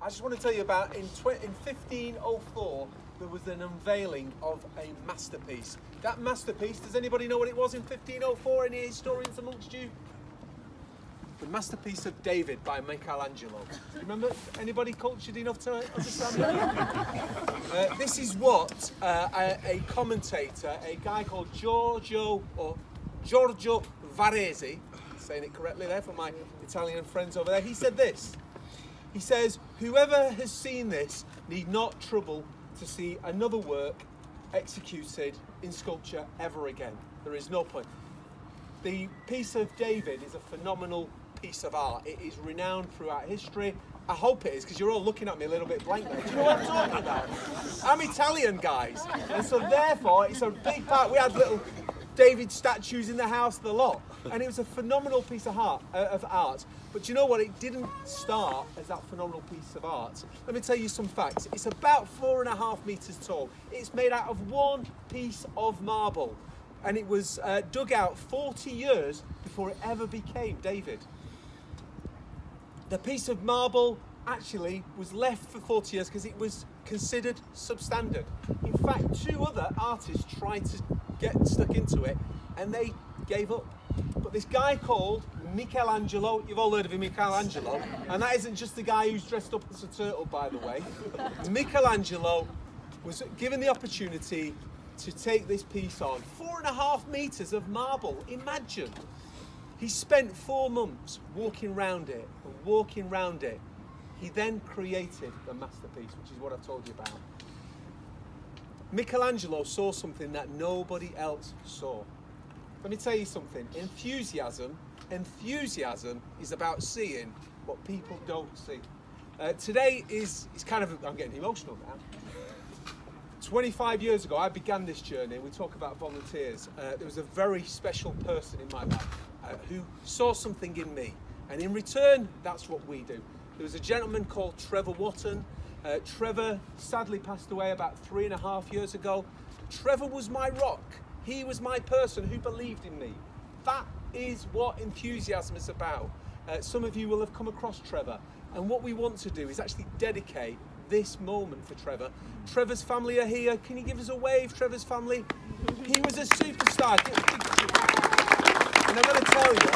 I just want to tell you about in 1504 there was an unveiling of a masterpiece. That masterpiece, does anybody know what it was in 1504? Any historians amongst you? The masterpiece of David by Michelangelo. Do you remember? Anybody cultured enough to understand that? This is what a commentator, a guy called Giorgio Varese, saying it correctly there for my Italian friends over there, he said this. He says, whoever has seen this need not trouble to see another work executed in sculpture ever again. There is no point. The piece of David is a phenomenal piece of art. It is renowned throughout history. I hope it is, because you're all looking at me a little bit blank there. Do you know what I'm talking about? I'm Italian, guys. And so therefore, it's a big part. We had little David statues in the house, the lot. And it was a phenomenal piece of art. But you know what? It didn't start as that phenomenal piece of art. Let me tell you some facts. It's about 4.5 meters tall. It's made out of one piece of marble. And it was dug out 40 years before it ever became David. The piece of marble actually was left for 40 years because it was considered substandard. In fact, 2 other artists tried to get stuck into it and they gave up. But this guy called Michelangelo, you've all heard of him, Michelangelo, and that isn't just the guy who's dressed up as a turtle, by the way. Michelangelo was given the opportunity to take this piece on. 4.5 meters of marble, imagine. He spent 4 months walking round it and walking round it. He then created the masterpiece, which is what I've told you about. Michelangelo saw something that nobody else saw. Let me tell you something. Enthusiasm is about seeing what people don't see. Today is kind of, I'm getting emotional now. 25 years ago, I began this journey. We talk about volunteers. There was a very special person in my life who saw something in me. And in return, that's what we do. There was a gentleman called Trevor Watton. Trevor sadly passed away about 3.5 years ago. Trevor was my rock. He was my person who believed in me. That is what enthusiasm is about. Some of you will have come across Trevor. And what we want to do is actually dedicate this moment for Trevor. Trevor's family are here. Can you give us a wave, Trevor's family? He was a superstar. And I'm going to tell you,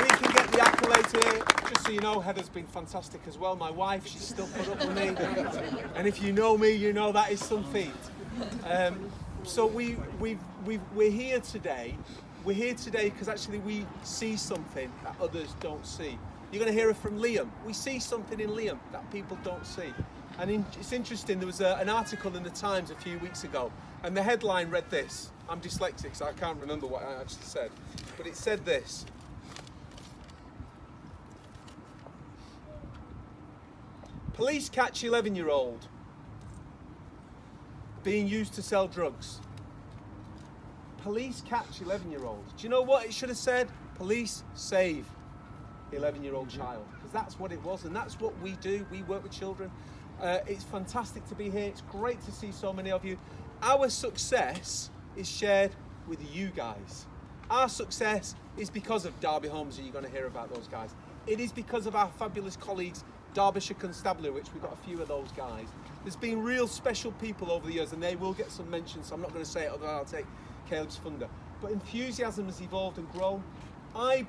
we can get the accolades here. Just so you know, Heather's been fantastic as well. My wife, she's still put up with me. And if you know me, you know that is some feat. So we're here today. We're here today because actually we see something that others don't see. You're going to hear it from Liam. We see something in Liam that people don't see. And it's interesting, there was an article in the Times a few weeks ago, and the headline read this. I'm dyslexic, so I can't remember what I actually said. But it said this. Police catch 11-year-old being used to sell drugs. Police catch 11-year-old. Do you know what it should have said? Police save the 11-year-old child. Because that's what it was, and that's what we do. We work with children. It's fantastic to be here. It's great to see so many of you. Our success is shared with you guys. Our success is because of Derby Homes, and you're going to hear about those guys. It is because of our fabulous colleagues, Derbyshire Constabulary, which we've got a few of those guys. There's been real special people over the years, and they will get some mention, so I'm not going to say it, otherwise I'll take Caleb's thunder. But enthusiasm has evolved and grown. I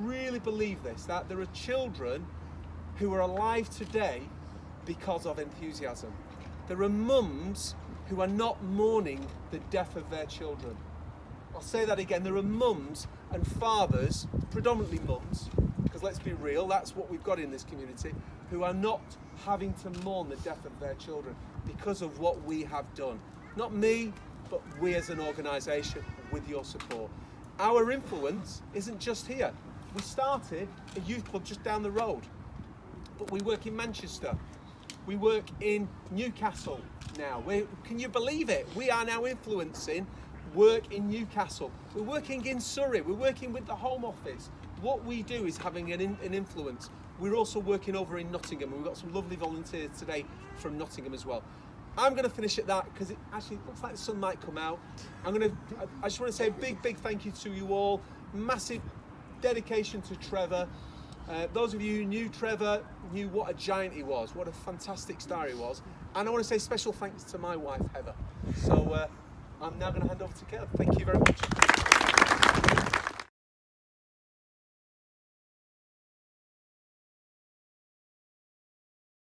really believe this, that there are children who are alive today because of enthusiasm. There are mums who are not mourning the death of their children. I'll say that again. There are mums and fathers, predominantly mums, because let's be real, that's what we've got in this community, who are not having to mourn the death of their children because of what we have done. Not me, but we as an organisation with your support. Our influence isn't just here. We started a youth club just down the road, but we work in Manchester. We work in Newcastle now. Can you believe it? We are now influencing work in Newcastle. We're working in Surrey. We're working with the Home Office. What we do is having an influence. We're also working over in Nottingham, and we've got some lovely volunteers today from Nottingham as well. I'm going to finish at that because it actually looks like the sun might come out. I just want to say a big thank you to you all. Massive dedication to Trevor. Those of you who knew Trevor knew what a giant he was, what a fantastic star he was. And I want to say special thanks to my wife, Heather. So I'm now going to hand over to Caleb. Thank you very much.